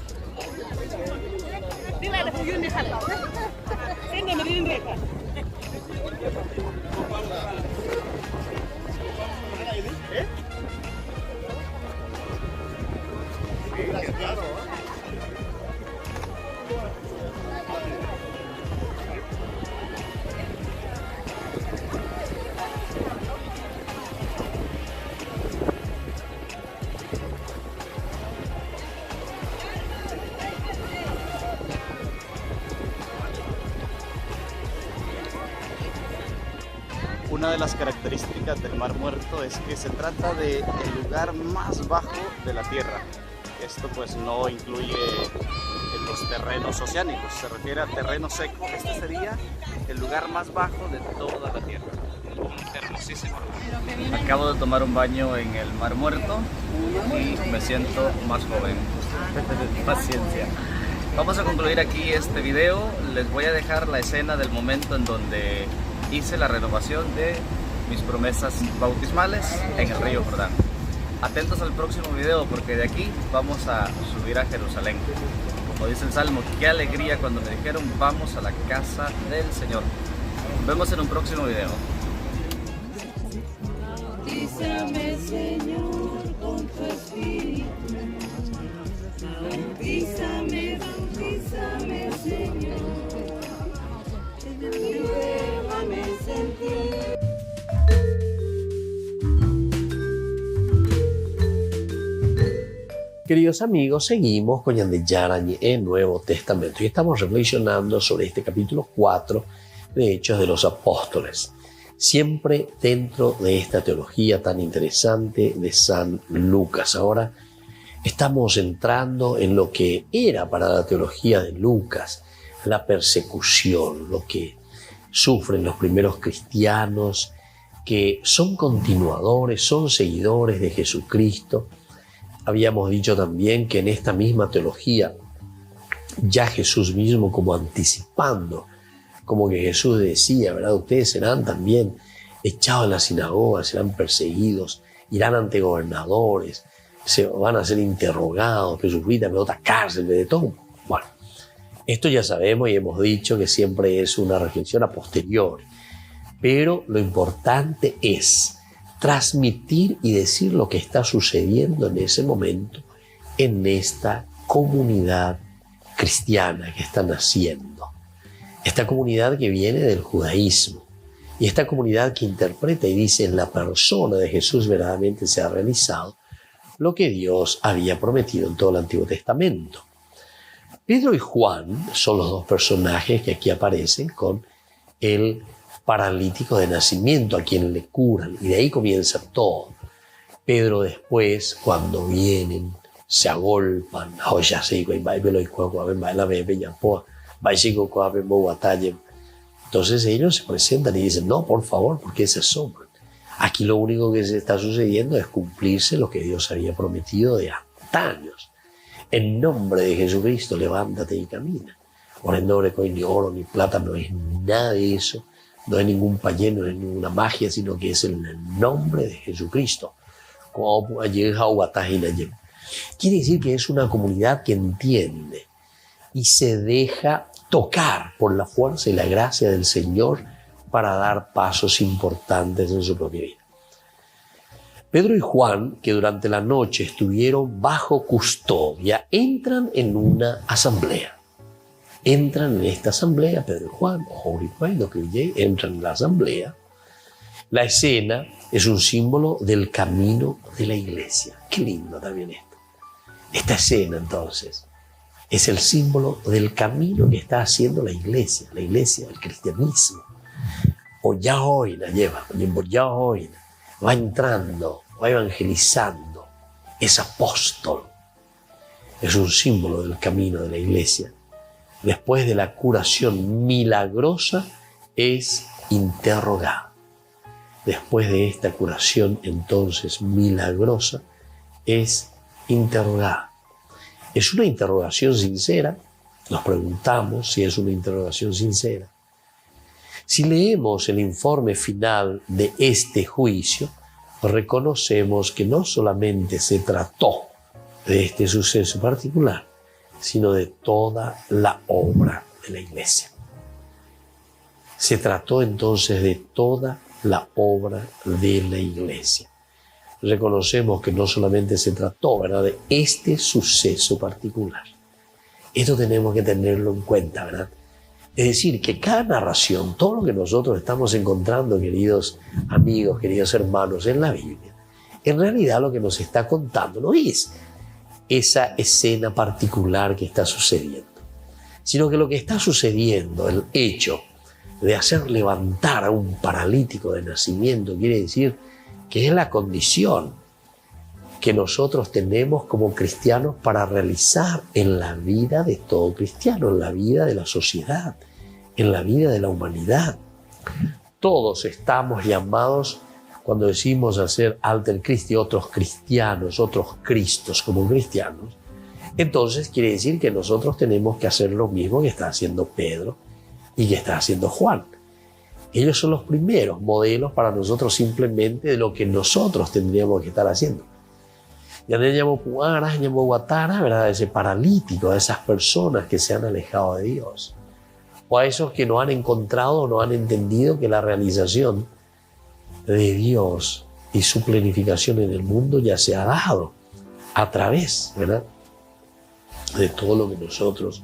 Una de las características del Mar Muerto es que se trata del lugar más bajo de la Tierra. Esto pues no incluye los terrenos oceánicos, se refiere a terreno seco. Este sería el lugar más bajo de toda la Tierra. Hermosísimo. Acabo de tomar un baño en el Mar Muerto y me siento más joven. Paciencia. Vamos a concluir aquí este video. Les voy a dejar la escena del momento en donde hice la renovación de mis promesas bautismales en el río Jordán. Atentos al próximo video porque de aquí vamos a subir a Jerusalén. Como dice el Salmo, qué alegría cuando me dijeron vamos a la casa del Señor. Nos vemos en un próximo video. Bautízame, Señor, con tu espíritu. Bautízame, bautízame, Señor. Llévame a sentir. Queridos amigos, seguimos con Ñande Yarañe en Nuevo Testamento y estamos reflexionando sobre este capítulo 4 de Hechos de los Apóstoles, siempre dentro de esta teología tan interesante de San Lucas. Ahora estamos entrando en lo que era para la teología de Lucas la persecución, lo que sufren los primeros cristianos que son continuadores, son seguidores de Jesucristo. Habíamos dicho también que en esta misma teología, ya Jesús mismo como anticipando, como que Jesús decía, ¿verdad? Ustedes serán también echados en la sinagoga, serán perseguidos, irán ante gobernadores, se van a ser interrogados, que sufrirán de otra cárcel, de todo. Bueno, esto ya sabemos y hemos dicho que siempre es una reflexión a posteriori, pero lo importante es transmitir y decir lo que está sucediendo en ese momento en esta comunidad cristiana que está naciendo. Esta comunidad que viene del judaísmo y esta comunidad que interpreta y dice en la persona de Jesús verdaderamente se ha realizado lo que Dios había prometido en todo el Antiguo Testamento. Pedro y Juan son los dos personajes que aquí aparecen con el paralítico de nacimiento a quien le curan, y de ahí comienza todo. Pedro después, cuando vienen, se agolpan, entonces ellos se presentan y dicen, no, por favor, ¿por qué se asombran? Aquí lo único que se está sucediendo es cumplirse lo que Dios había prometido de antaños. En nombre de Jesucristo, levántate y camina. Por el nombre de ni oro ni plata, no es nada de eso, no es ningún pañuelo, no es ninguna magia, sino que es en el nombre de Jesucristo. Quiere decir que es una comunidad que entiende y se deja tocar por la fuerza y la gracia del Señor para dar pasos importantes en su propia vida. Pedro y Juan, que durante la noche estuvieron bajo custodia, entran en una asamblea. Entran en esta asamblea, Pedro y Juan, entran en la asamblea. La escena es un símbolo del camino de la iglesia. Qué lindo también esto. Esta escena, entonces, es el símbolo del camino que está haciendo la iglesia, el cristianismo. O ya hoy la lleva, ya hoy va entrando, va evangelizando, es apóstol. Es un símbolo del camino de la iglesia. Después de la curación milagrosa, es interrogado. Después de esta curación, entonces, milagrosa, es interrogado. Es una interrogación sincera. Nos preguntamos si es una interrogación sincera. Si leemos el informe final de este juicio, reconocemos que no solamente se trató de este suceso particular, sino de toda la obra de la iglesia. Se trató entonces de toda la obra de la iglesia. Reconocemos que no solamente se trató, ¿verdad?, de este suceso particular. Esto tenemos que tenerlo en cuenta, ¿verdad? Es decir, que cada narración, todo lo que nosotros estamos encontrando, queridos amigos, queridos hermanos, en la Biblia, en realidad lo que nos está contando no es esa escena particular que está sucediendo, sino que lo que está sucediendo, el hecho de hacer levantar a un paralítico de nacimiento, quiere decir que es la condición que nosotros tenemos como cristianos para realizar en la vida de todo cristiano, en la vida de la sociedad, en la vida de la humanidad. Todos estamos llamados, cuando decimos hacer alter Christi, otros cristianos, otros Cristos como cristianos, entonces quiere decir que nosotros tenemos que hacer lo mismo que está haciendo Pedro y que está haciendo Juan. Ellos son los primeros modelos para nosotros simplemente de lo que nosotros tendríamos que estar haciendo. Ya le llamo Puara, llamo Guatara, ¿verdad? Ese paralítico, a esas personas que se han alejado de Dios. O a esos que no han encontrado, no han entendido que la realización de Dios y su planificación en el mundo ya se ha dado a través, ¿verdad?, de todo lo que nosotros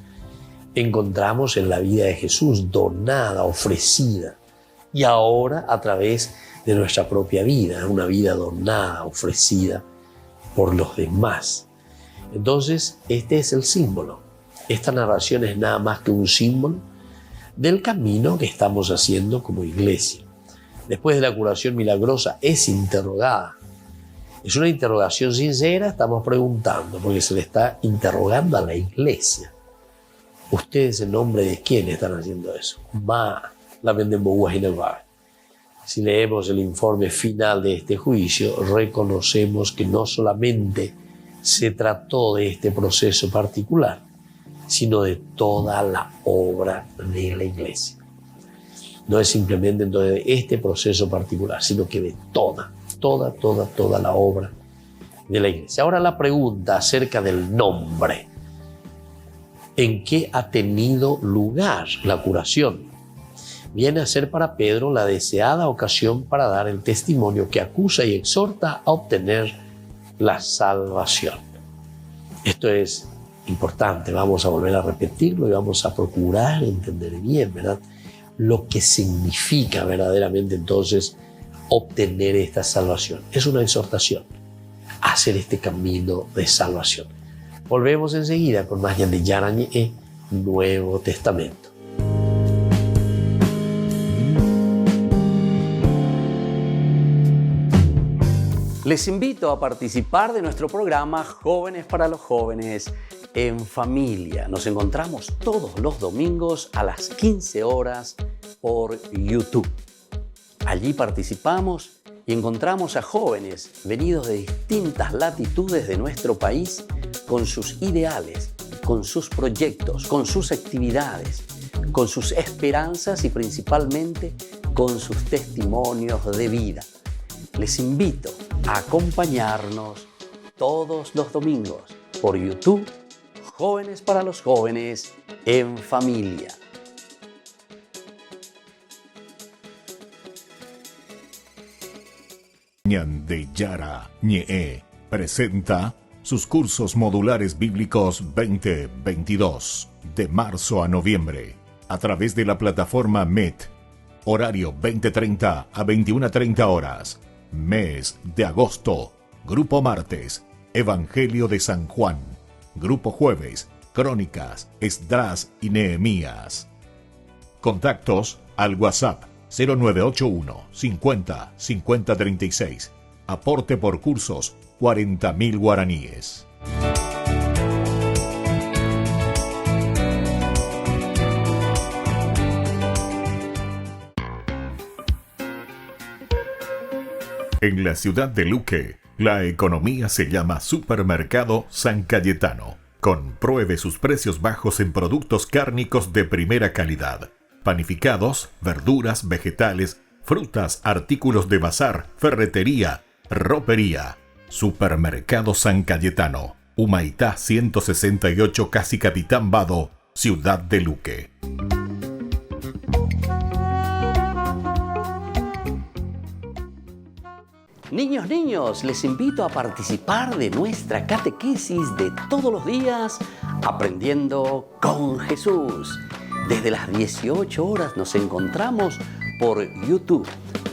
encontramos en la vida de Jesús, donada, ofrecida. Y ahora a través de nuestra propia vida, una vida donada, ofrecida por los demás. Entonces, este es el símbolo. Esta narración es nada más que un símbolo del camino que estamos haciendo como iglesia. Después de la curación milagrosa, es interrogada. Es una interrogación sincera, estamos preguntando, porque se le está interrogando a la iglesia. ¿Ustedes en nombre de quién están haciendo eso? La venden Si leemos el informe final de este juicio, reconocemos que no solamente se trató de este proceso particular, sino de toda la obra de la Iglesia. No es simplemente entonces de este proceso particular, sino que de toda la obra de la Iglesia. Ahora la pregunta acerca del nombre. ¿En qué ha tenido lugar la curación? Viene a ser para Pedro la deseada ocasión para dar el testimonio que acusa y exhorta a obtener la salvación. Esto es importante, vamos a volver a repetirlo y vamos a procurar entender bien, ¿verdad?, lo que significa verdaderamente entonces obtener esta salvación. Es una exhortación a hacer este camino de salvación. Volvemos enseguida con más de Yarañe, Nuevo Testamento. Les invito a participar de nuestro programa Jóvenes para los Jóvenes en Familia. Nos encontramos todos los domingos a las 15 horas por YouTube. Allí participamos y encontramos a jóvenes venidos de distintas latitudes de nuestro país con sus ideales, con sus proyectos, con sus actividades, con sus esperanzas y principalmente con sus testimonios de vida. Les invito a acompañarnos todos los domingos por YouTube, Jóvenes para los Jóvenes en Familia. Yarañe presenta sus cursos modulares bíblicos 2022 de marzo a noviembre a través de la plataforma MET, horario 20:30 a 21:30 horas. Mes de agosto, Grupo Martes, Evangelio de San Juan. Grupo Jueves, Crónicas, Esdras y Nehemías. Contactos al WhatsApp 0981 50 50 36. Aporte por cursos 40.000 guaraníes. En la ciudad de Luque, la economía se llama Supermercado San Cayetano. Compruebe sus precios bajos en productos cárnicos de primera calidad. Panificados, verduras, vegetales, frutas, artículos de bazar, ferretería, ropería. Supermercado San Cayetano, Humaitá 168, Casi Capitán Vado, ciudad de Luque. Niños, les invito a participar de nuestra catequesis de todos los días, Aprendiendo con Jesús. Desde las 18 horas nos encontramos por YouTube.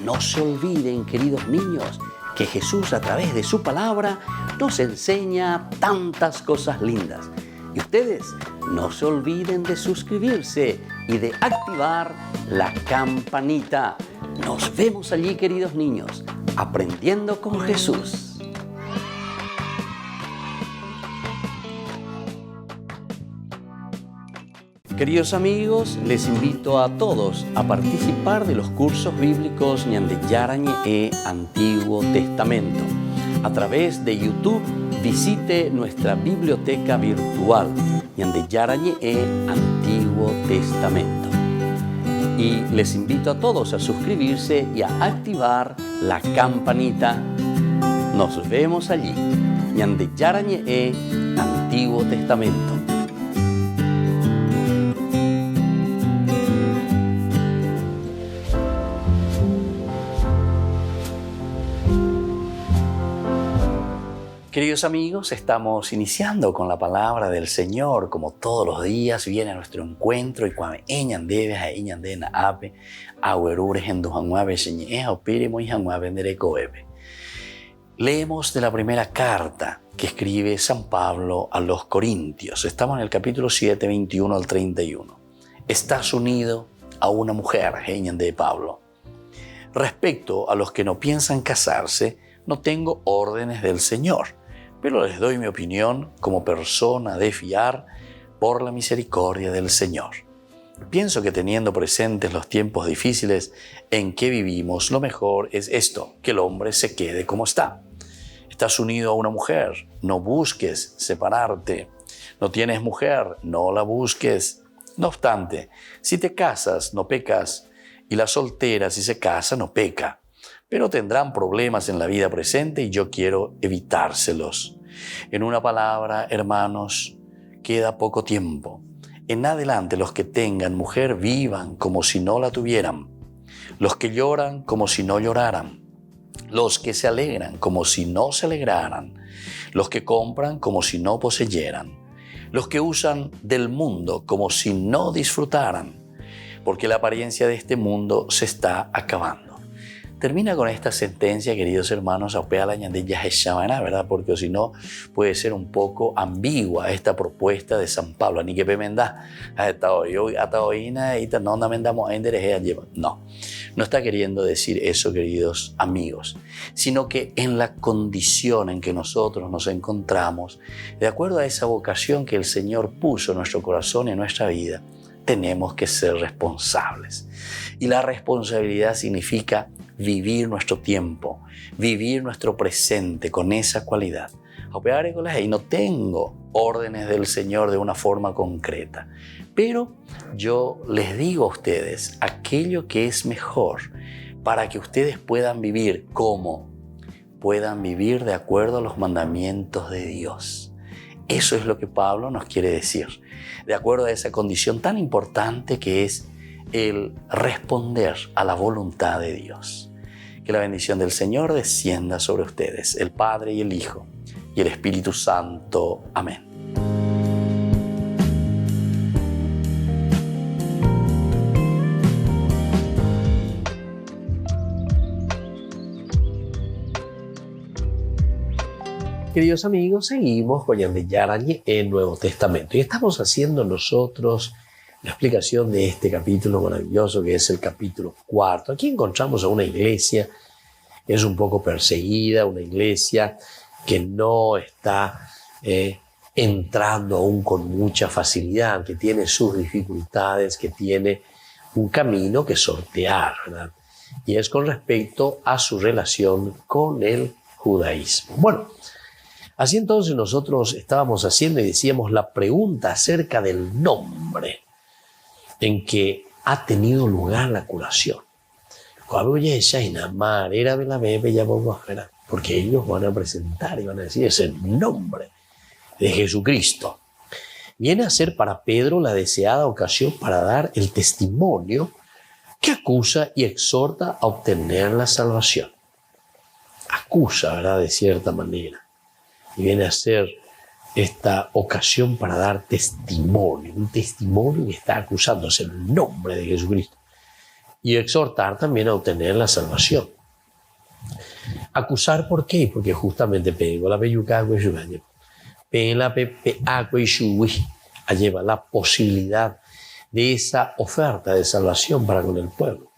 No se olviden, queridos niños, que Jesús a través de su palabra nos enseña tantas cosas lindas. Y ustedes no se olviden de suscribirse y de activar la campanita. Nos vemos allí, queridos niños, Aprendiendo con Jesús. Queridos amigos, les invito a todos a participar de los cursos bíblicos Ñande Yarañe Antiguo Testamento. A través de YouTube, visite nuestra biblioteca virtual Ñande Yarañe Antiguo Testamento. Y les invito a todos a suscribirse y a activar la campanita. Nos vemos allí. Ñande Yarañe Antiguo Testamento. Queridos amigos, estamos iniciando con la palabra del Señor. Como todos los días viene a nuestro encuentro y cuando eñan debes a eñan de na ape aguerures en dujanguabe señeja o pirimo y janguabe nerecoebe. Leemos de la primera carta que escribe San Pablo a los Corintios. Estamos en el capítulo 7, 21 al 31. Estás unido a una mujer, eñan de Pablo. Respecto a los que no piensan casarse, no tengo órdenes del Señor, pero les doy mi opinión como persona de fiar por la misericordia del Señor. Pienso que teniendo presentes los tiempos difíciles en que vivimos, lo mejor es esto, que el hombre se quede como está. Estás unido a una mujer, no busques separarte. No tienes mujer, no la busques. No obstante, si te casas, no pecas, y la soltera, si se casa, no peca. Pero tendrán problemas en la vida presente y yo quiero evitárselos. En una palabra, hermanos, queda poco tiempo. En adelante los que tengan mujer vivan como si no la tuvieran. Los que lloran como si no lloraran. Los que se alegran como si no se alegraran. Los que compran como si no poseyeran. Los que usan del mundo como si no disfrutaran. Porque la apariencia de este mundo se está acabando. Termina con esta sentencia, queridos hermanos, ¿verdad? Porque si no puede ser un poco ambigua esta propuesta de San Pablo. Ni que pemenda, no está queriendo decir eso, queridos amigos, sino que en la condición en que nosotros nos encontramos, de acuerdo a esa vocación que el Señor puso en nuestro corazón y en nuestra vida, tenemos que ser responsables. Y la responsabilidad significa vivir nuestro tiempo, vivir nuestro presente con esa cualidad. Y no tengo órdenes del Señor de una forma concreta, pero yo les digo a ustedes aquello que es mejor para que ustedes puedan vivir como puedan vivir de acuerdo a los mandamientos de Dios. Eso es lo que Pablo nos quiere decir, de acuerdo a esa condición tan importante que es el responder a la voluntad de Dios. Que la bendición del Señor descienda sobre ustedes, el Padre y el Hijo y el Espíritu Santo. Amén. Queridos amigos, seguimos con Ñande Yarañe en Nuevo Testamento y estamos haciendo nosotros la explicación de este capítulo maravilloso que es el capítulo 4. Aquí encontramos a una iglesia que es un poco perseguida, una iglesia que no está entrando aún con mucha facilidad, que tiene sus dificultades, que tiene un camino que sortear, ¿verdad? Y es con respecto a su relación con el judaísmo. Bueno, así entonces nosotros estábamos haciendo y decíamos la pregunta acerca del nombre en que ha tenido lugar la curación. Porque ellos van a presentar y van a decir es el nombre de Jesucristo. Viene a ser para Pedro la deseada ocasión para dar el testimonio que acusa y exhorta a obtener la salvación. Acusa, ¿verdad? De cierta manera. Y viene a ser esta ocasión para dar testimonio, un testimonio que está acusándose el nombre de Jesucristo. Y exhortar también a obtener la salvación. Acusar, ¿por qué? Porque justamente lleva la posibilidad de esa oferta de salvación para con el pueblo.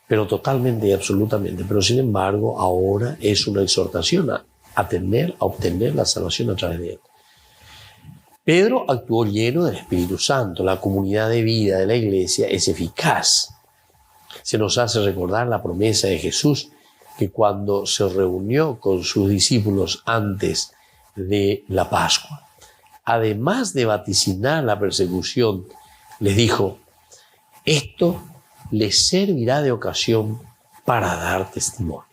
Pero totalmente y absolutamente. Pero sin embargo, ahora es una exhortación a obtener la salvación a través de él. Pedro actuó lleno del Espíritu Santo. La comunidad de vida de la iglesia es eficaz. Se nos hace recordar la promesa de Jesús que cuando se reunió con sus discípulos antes de la Pascua, además de vaticinar la persecución, les dijo, esto les servirá de ocasión para dar testimonio.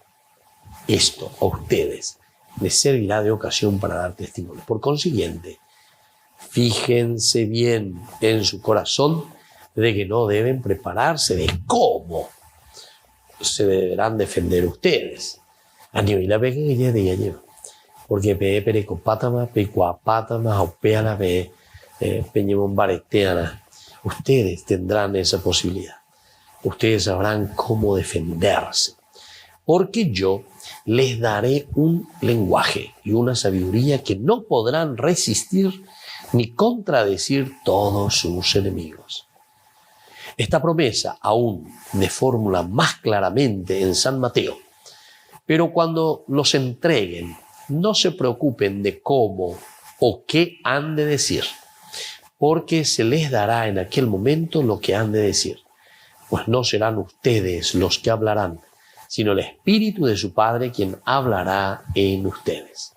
Esto a ustedes les servirá de ocasión para dar testimonio. Por consiguiente, fíjense bien en su corazón de que no deben prepararse de cómo se deberán defender ustedes. Porque ustedes tendrán esa posibilidad. Ustedes sabrán cómo defenderse. Porque yo les daré un lenguaje y una sabiduría que no podrán resistir ni contradecir todos sus enemigos. Esta promesa aún de fórmula más claramente en San Mateo. Pero cuando los entreguen, no se preocupen de cómo o qué han de decir, porque se les dará en aquel momento lo que han de decir. Pues no serán ustedes los que hablarán, sino el Espíritu de su Padre quien hablará en ustedes.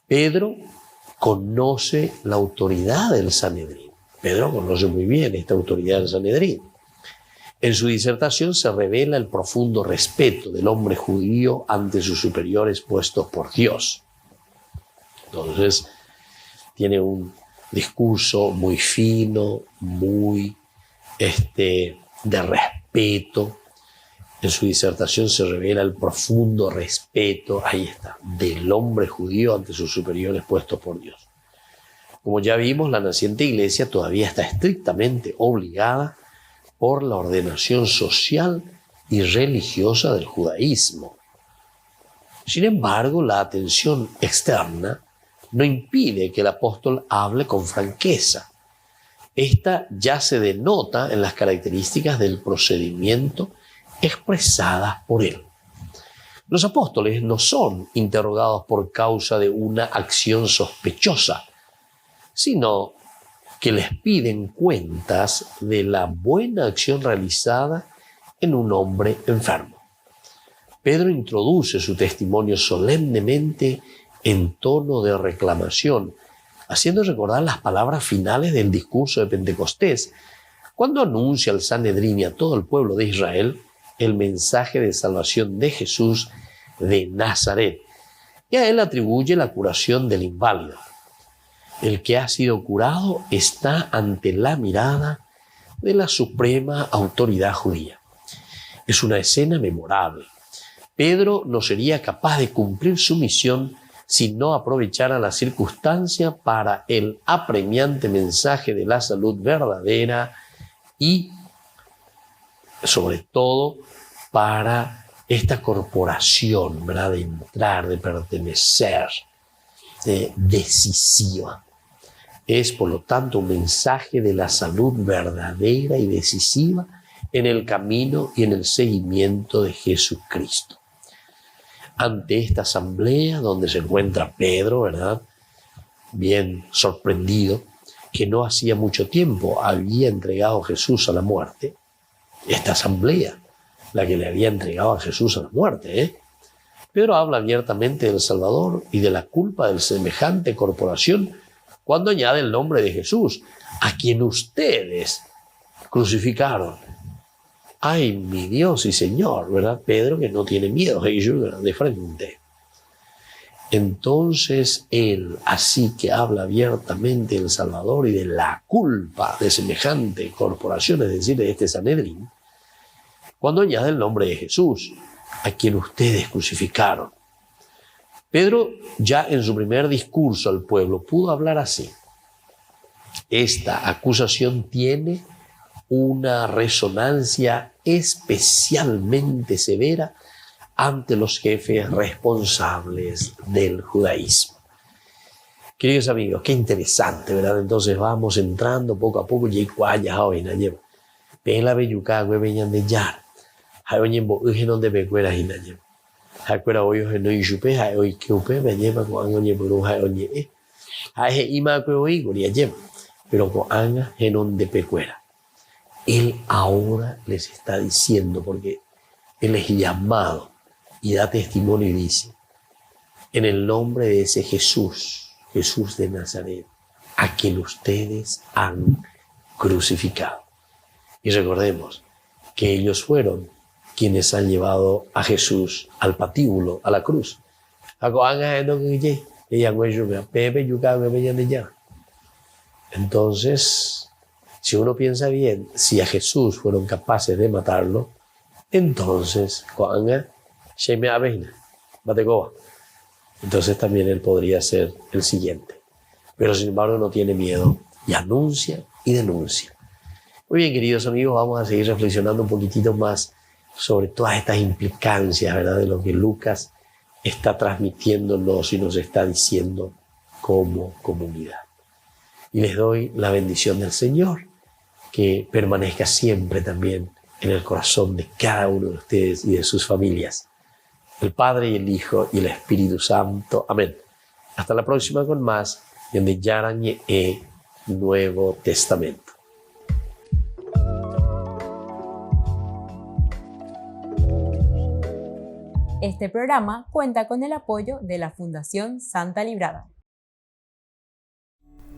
Pedro conoce la autoridad del Sanedrín. Pedro conoce muy bien esta autoridad del Sanedrín. En su disertación se revela el profundo respeto del hombre judío ante sus superiores puestos por Dios. Entonces, tiene un discurso muy fino, muy de respeto. En su disertación se revela el profundo respeto, ahí está, del hombre judío ante sus superiores puestos por Dios. Como ya vimos, la naciente iglesia todavía está estrictamente obligada por la ordenación social y religiosa del judaísmo. Sin embargo, la atención externa no impide que el apóstol hable con franqueza. Esta ya se denota en las características del procedimiento expresadas por él. Los apóstoles no son interrogados por causa de una acción sospechosa, sino que les piden cuentas de la buena acción realizada en un hombre enfermo. Pedro introduce su testimonio solemnemente en tono de reclamación, haciendo recordar las palabras finales del discurso de Pentecostés, cuando anuncia al Sanedrín y a todo el pueblo de Israel el mensaje de salvación de Jesús de Nazaret, y a él atribuye la curación del inválido. El que ha sido curado está ante la mirada de la suprema autoridad judía. Es una escena memorable. Pedro no sería capaz de cumplir su misión si no aprovechara la circunstancia para el apremiante mensaje de la salud verdadera y, sobre todo, para esta corporación, ¿verdad?, de entrar, de pertenecer, decisiva. Es, por lo tanto, un mensaje de la salud verdadera y decisiva en el camino y en el seguimiento de Jesucristo. Ante esta asamblea donde se encuentra Pedro, ¿verdad?, bien sorprendido, que no hacía mucho tiempo había entregado a Jesús a la muerte, esta asamblea, la que le había entregado a Jesús a la muerte, Pedro habla abiertamente del Salvador y de la culpa de semejante corporación cuando añade el nombre de Jesús, a quien ustedes crucificaron. Ay, mi Dios y Señor, ¿verdad? Pedro, que no tiene miedo a ellos de frente. Entonces él, así que habla abiertamente del Salvador y de la culpa de semejante corporación, es decir, de este Sanedrín, cuando añade el nombre de Jesús, a quien ustedes crucificaron. Pedro, ya en su primer discurso al pueblo, pudo hablar así. Esta acusación tiene una resonancia especialmente severa ante los jefes responsables del judaísmo. Queridos amigos, qué interesante, ¿verdad? Entonces vamos entrando poco a poco y cuaya hoy na lleva. Pela beyuca veñan de yar. Hay oye en boje donde me cuera y na lleva. Hay cuera hoy no yupe, hay hoy que upe me lleva con oye por hay oye. Hay ima que hoy goria lleva, pero con anga en donde pecuera. Él ahora les está diciendo, porque él es llamado y da testimonio y dice, en el nombre de ese Jesús, Jesús de Nazaret, a quien ustedes han crucificado. Y recordemos que ellos fueron quienes han llevado a Jesús al patíbulo, a la cruz. Entonces, si uno piensa bien, si a Jesús fueron capaces de matarlo, entonces, entonces también él podría ser el siguiente. Pero sin embargo no tiene miedo y anuncia y denuncia. Muy bien, queridos amigos, vamos a seguir reflexionando un poquitito más sobre todas estas implicancias, ¿verdad?, de lo que Lucas está transmitiéndonos y nos está diciendo como comunidad. Y les doy la bendición del Señor, que permanezca siempre también en el corazón de cada uno de ustedes y de sus familias. El Padre y el Hijo y el Espíritu Santo. Amén. Hasta la próxima con más Ñande Yarañe Nuevo Testamento. Este programa cuenta con el apoyo de la Fundación Santa Librada.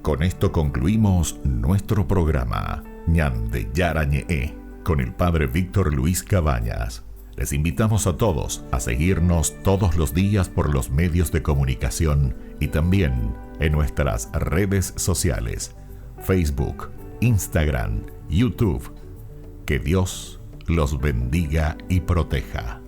Con esto concluimos nuestro programa Ñande Yarañe con el Padre Víctor Luis Cabañas. Les invitamos a todos a seguirnos todos los días por los medios de comunicación y también en nuestras redes sociales, Facebook, Instagram, YouTube. Que Dios los bendiga y proteja.